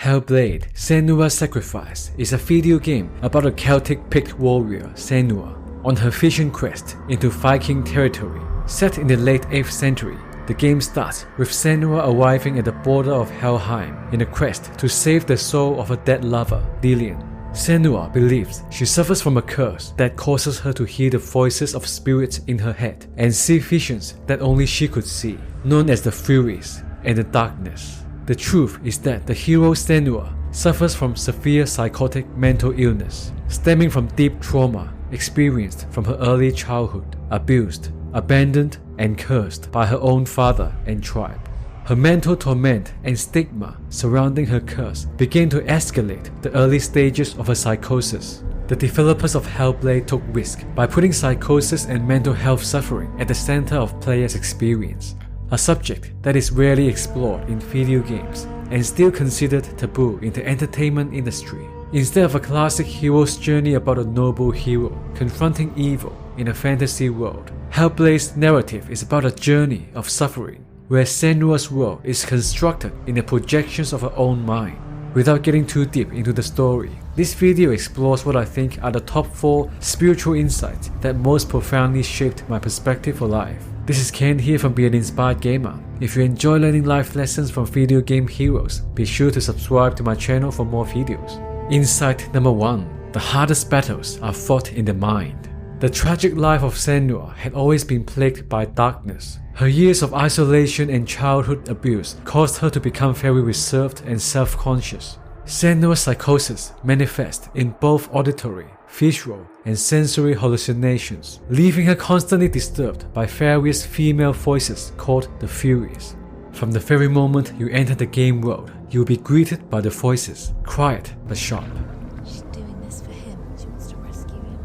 Hellblade: Senua Sacrifice is a video game about a Celtic picked warrior, Senua, on her fishing quest into Viking territory. Set in the late 8th century, the game starts with Senua arriving at the border of Helheim in a quest to save the soul of her dead lover, Dillion. Senua believes she suffers from a curse that causes her to hear the voices of spirits in her head and see visions that only she could see, known as the Furies and the Darkness. The truth is that the hero Senua suffers from severe psychotic mental illness, stemming from deep trauma experienced from her early childhood, abused, abandoned, and cursed by her own father and tribe. Her mental torment and stigma surrounding her curse began to escalate the early stages of her psychosis. The developers of Hellblade took risk by putting psychosis and mental health suffering at the center of players' experience, a subject that is rarely explored in video games and still considered taboo in the entertainment industry. Instead of a classic hero's journey about a noble hero confronting evil in a fantasy world, Hellblade's narrative is about a journey of suffering, where Senua's world is constructed in the projections of her own mind. Without getting too deep into the story, this video explores what I think are the top 4 spiritual insights that most profoundly shaped my perspective for life. This is Ken here from Be An Inspired Gamer. If you enjoy learning life lessons from video game heroes, be sure to subscribe to my channel for more videos. Insight number 1. The hardest battles are fought in the mind. The tragic life of Senua had always been plagued by darkness. Her years of isolation and childhood abuse caused her to become very reserved and self-conscious. Senua's psychosis manifests in both auditory, visual, and sensory hallucinations, leaving her constantly disturbed by various female voices called the Furies. From the very moment you enter the game world, you will be greeted by the voices, quiet but sharp. She's doing this for him. She wants to rescue him.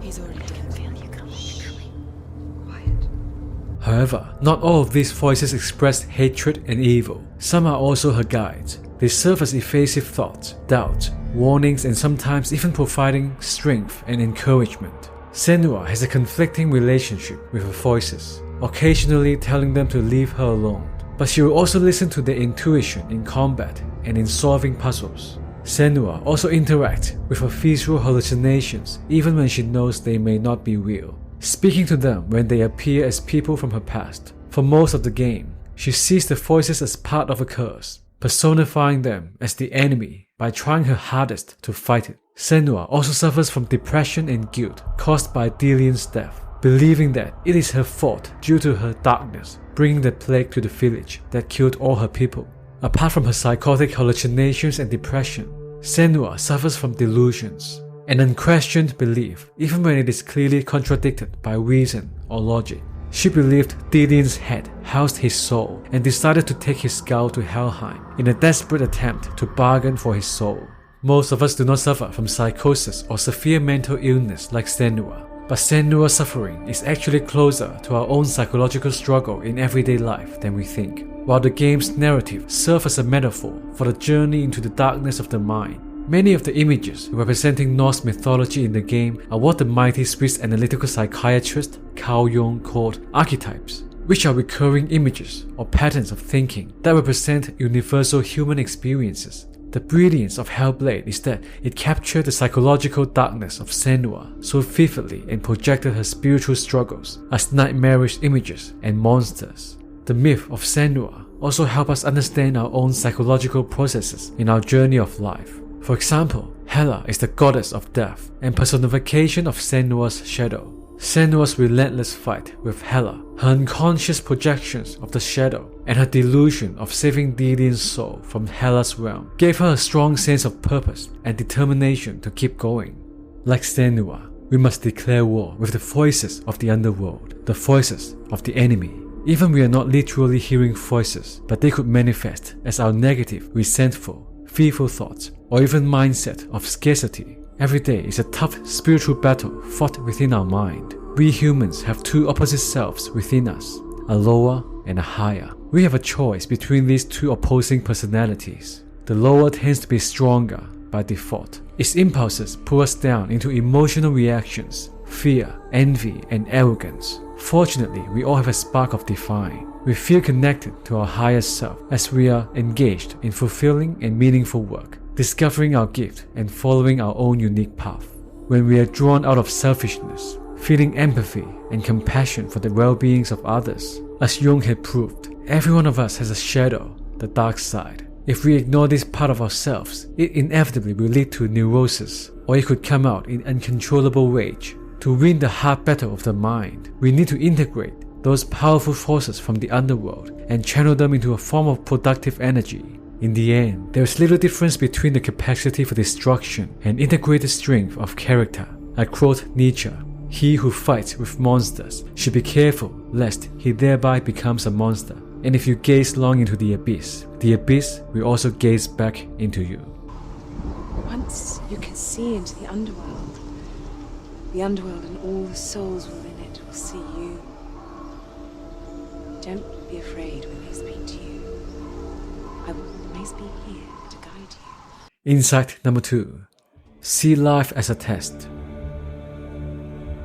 He's already dead. I feel you coming. Quiet. However, not all of these voices express hatred and evil. Some are also her guides. They serve as evasive thoughts, doubts, warnings, and sometimes even providing strength and encouragement. Senua has a conflicting relationship with her voices, occasionally telling them to leave her alone, but she will also listen to their intuition in combat and in solving puzzles. Senua also interacts with her visual hallucinations even when she knows they may not be real, speaking to them when they appear as people from her past. For most of the game, she sees the voices as part of a curse, personifying them as the enemy by trying her hardest to fight it. Senua also suffers from depression and guilt caused by Dillion's death, believing that it is her fault due to her darkness bringing the plague to the village that killed all her people. Apart from her psychotic hallucinations and depression, Senua suffers from delusions, an unquestioned belief even when it is clearly contradicted by reason or logic. She believed Dillion's head housed his soul and decided to take his skull to Helheim in a desperate attempt to bargain for his soul. Most of us do not suffer from psychosis or severe mental illness like Senua, but Senua's suffering is actually closer to our own psychological struggle in everyday life than we think. While the game's narrative serves as a metaphor for the journey into the darkness of the mind, many of the images representing Norse mythology in the game are what the mighty Swiss analytical psychiatrist Carl Jung called archetypes, which are recurring images or patterns of thinking that represent universal human experiences. The brilliance of Hellblade is that it captured the psychological darkness of Senua so vividly and projected her spiritual struggles as nightmarish images and monsters. The myth of Senua also helps us understand our own psychological processes in our journey of life. For example, Hela is the goddess of death and personification of Senua's shadow. Senua's relentless fight with Hela, her unconscious projections of the shadow, and her delusion of saving Dillion's soul from Hela's realm gave her a strong sense of purpose and determination to keep going. Like Senua, we must declare war with the voices of the underworld, the voices of the enemy. Even we are not literally hearing voices, but they could manifest as our negative, resentful, fearful thoughts, or even mindset of scarcity. Every day is a tough spiritual battle fought within our mind. We humans have two opposite selves within us, a lower and a higher. We have a choice between these two opposing personalities. The lower tends to be stronger by default. Its impulses pull us down into emotional reactions, fear, envy, and arrogance. Fortunately, we all have a spark of divine, We feel connected to our higher self as we are engaged in fulfilling and meaningful work, discovering our gift and following our own unique path. When we are drawn out of selfishness, feeling empathy and compassion for the well-beings of others, as Jung had proved, every one of us has a shadow, the dark side. If we ignore this part of ourselves, it inevitably will lead to neurosis, or it could come out in uncontrollable rage. To win the hard battle of the mind, we need to integrate those powerful forces from the underworld and channel them into a form of productive energy. In the end, there is little difference between the capacity for destruction and integrated strength of character. I quote Nietzsche, "He who fights with monsters should be careful lest he thereby becomes a monster. And if you gaze long into the abyss will also gaze back into you." Once you can see into the underworld and all the souls within it will see you. Don't be afraid when they speak to you. I will always be here to guide you. Insight number 2. See life as a test.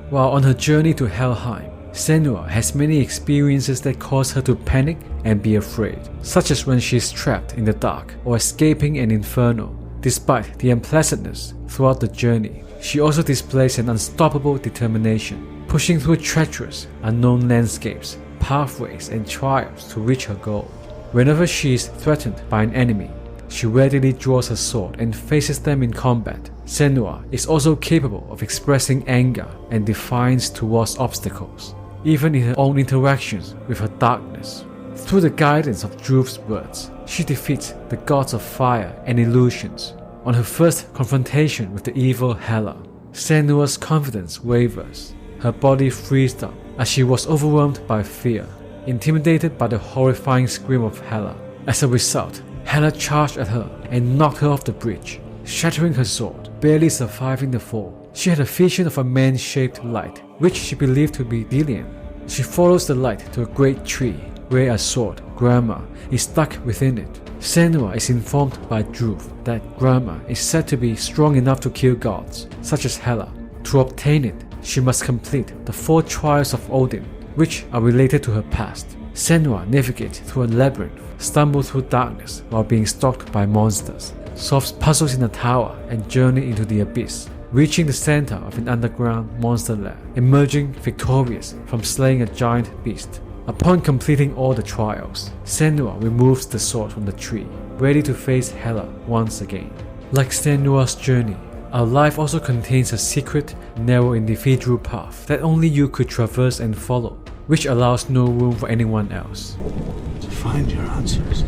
While on her journey to Helheim, Senua has many experiences that cause her to panic and be afraid, such as when she is trapped in the dark or escaping an inferno. Despite the unpleasantness throughout the journey, she also displays an unstoppable determination, pushing through treacherous, unknown landscapes, pathways, and trials to reach her goal. Whenever she is threatened by an enemy, she readily draws her sword and faces them in combat. Senua is also capable of expressing anger and defiance towards obstacles, even in her own interactions with her darkness. Through the guidance of Druv's words, she defeats the gods of fire and illusions. On her first confrontation with the evil Hela, Senua's confidence wavers. Her body freezed up as she was overwhelmed by fear, intimidated by the horrifying scream of Hela. As a result, Hela charged at her and knocked her off the bridge, shattering her sword, barely surviving the fall. She had a vision of a man-shaped light, which she believed to be Delian. She follows the light to a great tree, where a sword, Grama, is stuck within it. Senua is informed by Druv that Grama is said to be strong enough to kill gods, such as Hela. To obtain it, she must complete the 4 trials of Odin, which are related to her past. Senua navigates through a labyrinth, stumbles through darkness while being stalked by monsters, solves puzzles in a tower, and journeys into the abyss, reaching the center of an underground monster lab, emerging victorious from slaying a giant beast. Upon completing all the trials, Senua removes the sword from the tree, ready to face Hela once again. Like Senua's journey, our life also contains a secret, narrow individual path that only you could traverse and follow, which allows no room for anyone else. To find your answers,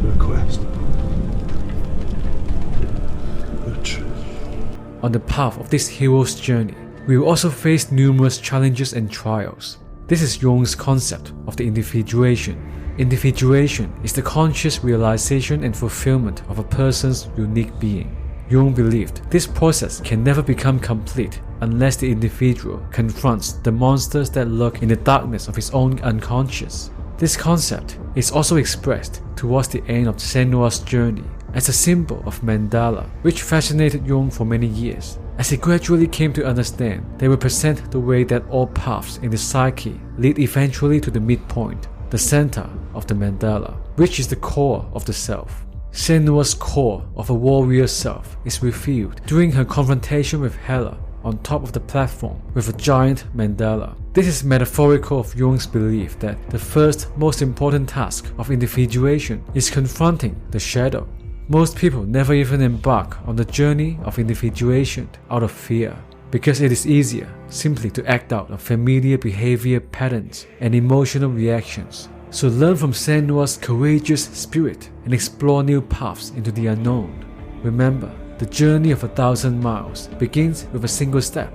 your quest, your truth. On the path of this hero's journey, we will also face numerous challenges and trials. This is Jung's concept of the individuation. Individuation is the conscious realization and fulfillment of a person's unique being. Jung believed this process can never become complete unless the individual confronts the monsters that lurk in the darkness of his own unconscious. This concept is also expressed towards the end of Senua's journey as a symbol of mandala, which fascinated Jung for many years. As he gradually came to understand, they represent the way that all paths in the psyche lead eventually to the midpoint, the center of the mandala, which is the core of the self. Senua's core of a warrior self is revealed during her confrontation with Hela on top of the platform with a giant mandala. This is metaphorical of Jung's belief that the first most important task of individuation is confronting the shadow. Most people never even embark on the journey of individuation out of fear, because it is easier simply to act out of familiar behavior patterns and emotional reactions. So learn from Senua's courageous spirit and explore new paths into the unknown. Remember, the journey of 1,000 miles begins with a single step.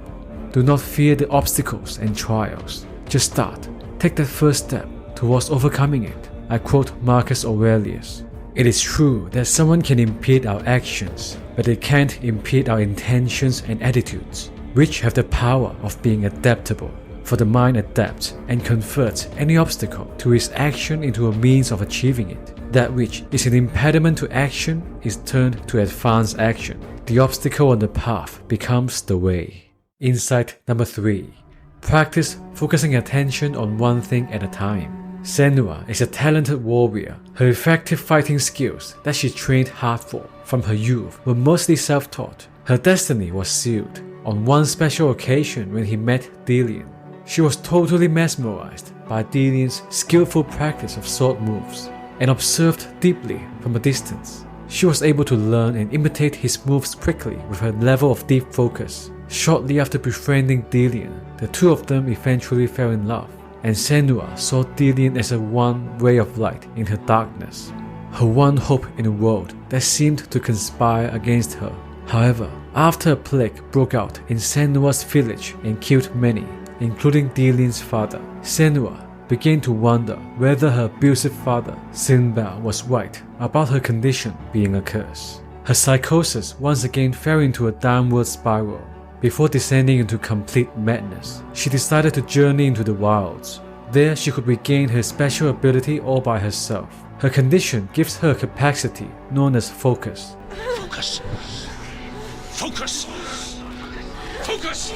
Do not fear the obstacles and trials. Just start. Take that first step towards overcoming it. I quote Marcus Aurelius. It is true that someone can impede our actions, but they can't impede our intentions and attitudes, which have the power of being adaptable. For the mind adapts and converts any obstacle to its action into a means of achieving it. That which is an impediment to action is turned to advanced action. The obstacle on the path becomes the way. Insight number 3. Practice focusing attention on one thing at a time. Senua is a talented warrior. Her effective fighting skills that she trained hard for from her youth were mostly self-taught. Her destiny was sealed on one special occasion when he met Dillion. She was totally mesmerized by Dillion's skillful practice of sword moves and observed deeply from a distance. She was able to learn and imitate his moves quickly with her level of deep focus. Shortly after befriending Dillion, the two of them eventually fell in love, and Senua saw Dillion as a one ray of light in her darkness, her one hope in a world that seemed to conspire against her. However, after a plague broke out in Senua's village and killed many, including Dillion's father, Senua began to wonder whether her abusive father, Sinbao, was right about her condition being a curse. Her psychosis once again fell into a downward spiral. Before descending into complete madness, she decided to journey into the wilds. There she could regain her special ability all by herself. Her condition gives her a capacity known as focus. Focus. Focus. Focus.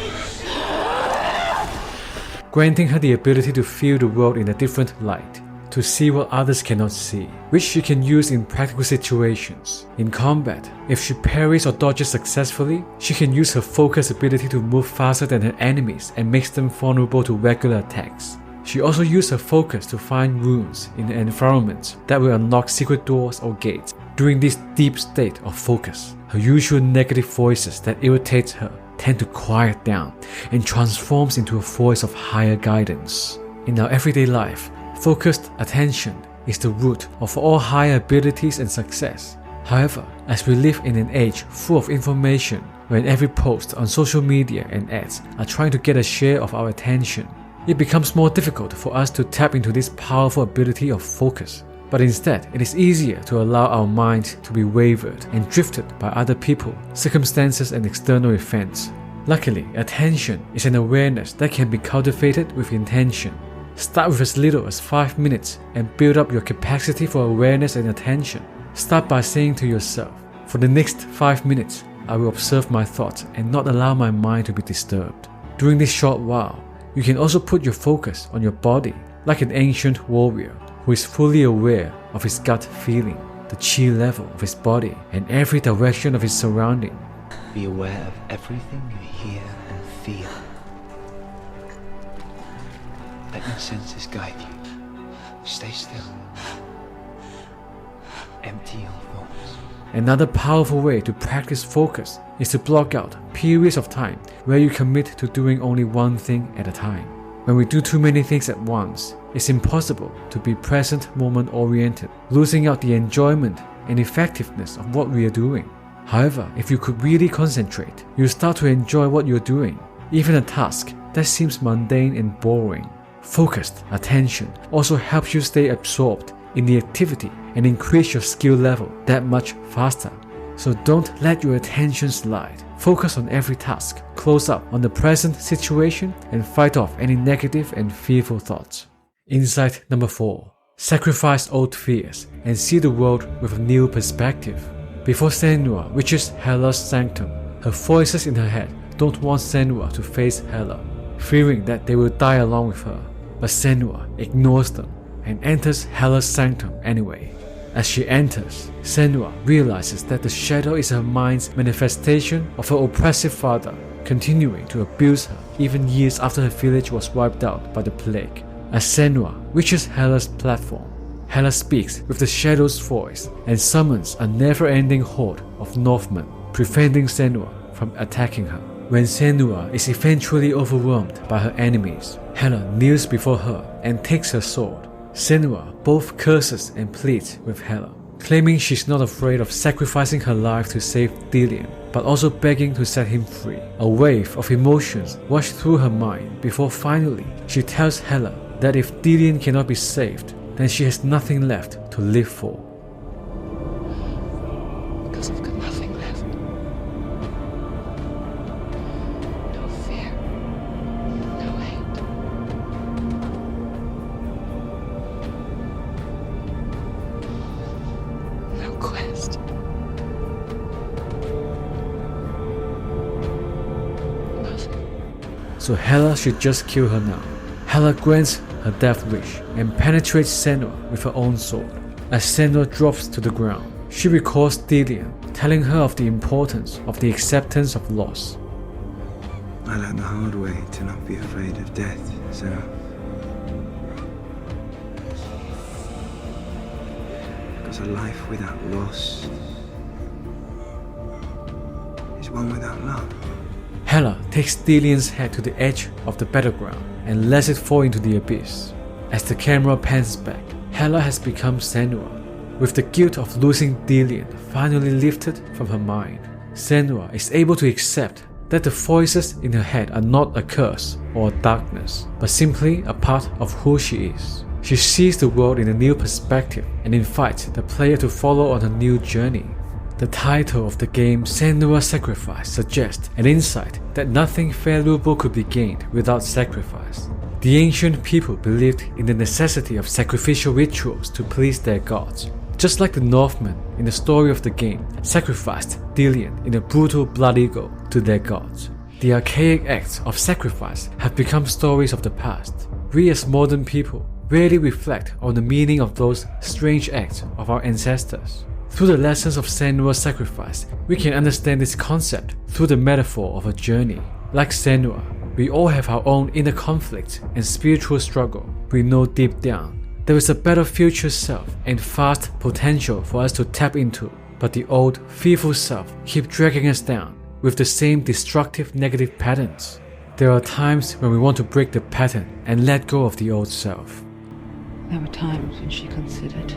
Granting her the ability to view the world in a different light, to see what others cannot see, which she can use in practical situations. In combat, if she parries or dodges successfully, she can use her focus ability to move faster than her enemies and makes them vulnerable to regular attacks. She also used her focus to find runes in the environment that will unlock secret doors or gates. During this deep state of focus, her usual negative voices that irritate her tend to quiet down and transforms into a voice of higher guidance. In our everyday life, focused attention is the root of all higher abilities and success. However, as we live in an age full of information, when every post on social media and ads are trying to get a share of our attention, it becomes more difficult for us to tap into this powerful ability of focus. But instead, it is easier to allow our mind to be wavered and drifted by other people, circumstances, and external events. Luckily, attention is an awareness that can be cultivated with intention. Start with as little as 5 minutes and build up your capacity for awareness and attention. Start by saying to yourself, for the next 5 minutes, I will observe my thoughts and not allow my mind to be disturbed. During this short while, you can also put your focus on your body, like an ancient warrior who is fully aware of his gut feeling, the chi level of his body, and every direction of his surrounding. Be aware of everything you hear and feel. Let your senses guide you. Stay still. Empty your thoughts. Another powerful way to practice focus is to block out periods of time where you commit to doing only one thing at a time. When we do too many things at once, it's impossible to be present moment oriented, losing out the enjoyment and effectiveness of what we are doing. However, if you could really concentrate, you start to enjoy what you're doing, even a task that seems mundane and boring. Focused attention also helps you stay absorbed in the activity and increase your skill level that much faster. So don't let your attention slide. Focus on every task, close up on the present situation, and fight off any negative and fearful thoughts. Insight number 4. Sacrifice old fears and see the world with a new perspective. Before Senua reaches Hela's sanctum, her voices in her head don't want Senua to face Hela, fearing that they will die along with her. But Senua ignores them and enters Hela's sanctum anyway. As she enters, Senua realizes that the shadow is her mind's manifestation of her oppressive father, continuing to abuse her even years after her village was wiped out by the plague. As Senua reaches Hela's platform, Hela speaks with the shadow's voice and summons a never-ending horde of Northmen, preventing Senua from attacking her. When Senua is eventually overwhelmed by her enemies, Hela kneels before her and takes her sword. Senua both curses and pleads with Hela, claiming she's not afraid of sacrificing her life to save Dillion, but also begging to set him free. A wave of emotions rushed through her mind before finally she tells Hela that if Dillion cannot be saved, then she has nothing left to live for. Because I've got nothing left. No fear. No hate. No quest. Nothing. so Hela should just kill her now. Hela grants her death wish and penetrates Senua with her own sword. As Senua drops to the ground, she recalls Dillion telling her of the importance of the acceptance of loss. I learned the hard way to not be afraid of death, Senua. Because a life without loss is one without love. Hela takes Dillion's head to the edge of the battleground and lets it fall into the abyss. As the camera pans back, Hela has become Senua, with the guilt of losing Dillion finally lifted from her mind. Senua is able to accept that the voices in her head are not a curse or a darkness, but simply a part of who she is. She sees the world in a new perspective and invites the player to follow on a new journey. The title of the game, Senua Sacrifice, suggests an insight that nothing valuable could be gained without sacrifice. The ancient people believed in the necessity of sacrificial rituals to please their gods. Just like the Northmen in the story of the game sacrificed Dillion in a brutal blood eagle to their gods. The archaic acts of sacrifice have become stories of the past. We as modern people rarely reflect on the meaning of those strange acts of our ancestors. Through the lessons of Senua Sacrifice, we can understand this concept through the metaphor of a journey. Like Senua, we all have our own inner conflict and spiritual struggle. We know deep down there is a better future self and vast potential for us to tap into, but the old, fearful self keeps dragging us down with the same destructive negative patterns. There are times when we want to break the pattern and let go of the old self. There were times when she considered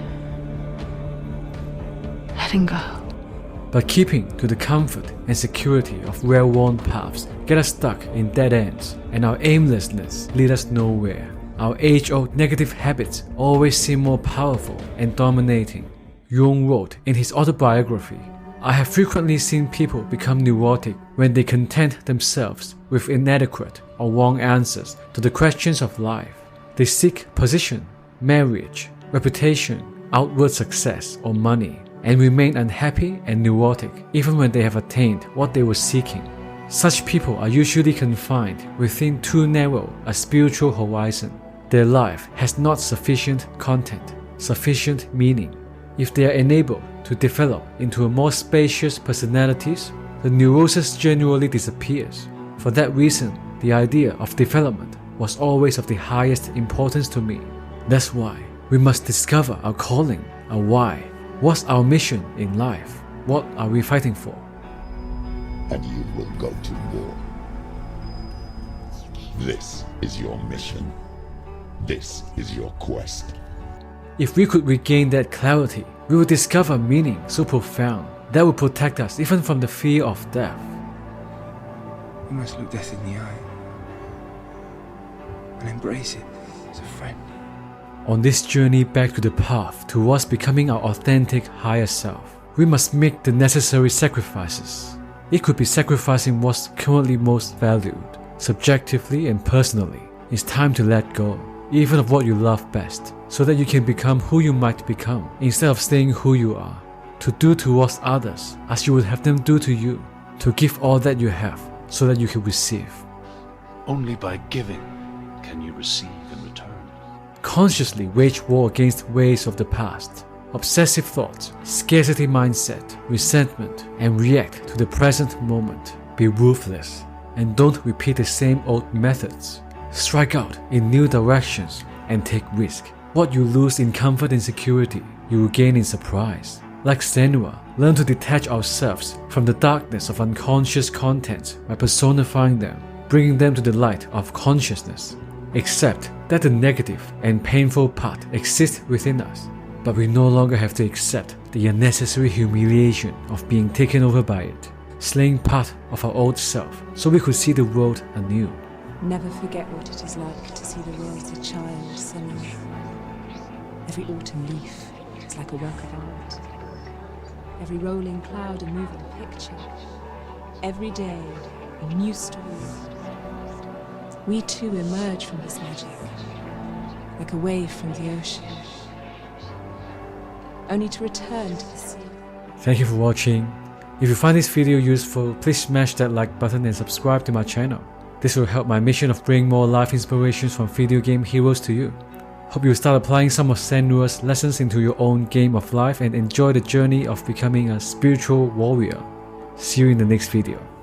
letting go. But keeping to the comfort and security of well-worn paths get us stuck in dead ends, and our aimlessness lead us nowhere. Our age-old negative habits always seem more powerful and dominating. Jung wrote in his autobiography, "I have frequently seen people become neurotic when they content themselves with inadequate or wrong answers to the questions of life. They seek position, marriage, reputation, outward success, or money, and remain unhappy and neurotic even when they have attained what they were seeking. Such people are usually confined within too narrow a spiritual horizon. Their life has not sufficient content, sufficient meaning. If they are enabled to develop into a more spacious personalities, the neurosis generally disappears. For that reason, the idea of development was always of the highest importance to me. That's why we must discover our calling, our why. What's our mission in life? What are we fighting for?" And you will go to war. This is your mission. This is your quest. If we could regain that clarity, we would discover meaning so profound that would protect us even from the fear of death. We must look death in the eye and embrace it as a friend. On this journey back to the path towards becoming our authentic higher self, we must make the necessary sacrifices. It could be sacrificing what's currently most valued. Subjectively and personally, it's time to let go, even of what you love best, so that you can become who you might become, instead of staying who you are. To do towards others as you would have them do to you. To give all that you have, so that you can receive. Only by giving can you receive in return. Consciously wage war against ways of the past, obsessive thoughts, scarcity mindset, resentment, and react to the present moment. Be ruthless, and don't repeat the same old methods. Strike out in new directions and take risk. What you lose in comfort and security, you will gain in surprise. Like Senua, learn to detach ourselves from the darkness of unconscious contents by personifying them, bringing them to the light of consciousness. Accept that the negative and painful part exists within us, but we no longer have to accept the unnecessary humiliation of being taken over by it, slaying part of our old self so we could see the world anew. Never forget what it is like to see the world as a child, Senua. Every autumn leaf is like a work of art. Every rolling cloud a moving picture. Every day a new story. We too emerge from this magic, like a wave from the ocean, only to return to the sea. Thank you for watching. If you find this video useful, please smash that like button and subscribe to my channel. This will help my mission of bringing more life inspirations from video game heroes to you. Hope you start applying some of Senua's lessons into your own game of life and enjoy the journey of becoming a spiritual warrior. See you in the next video.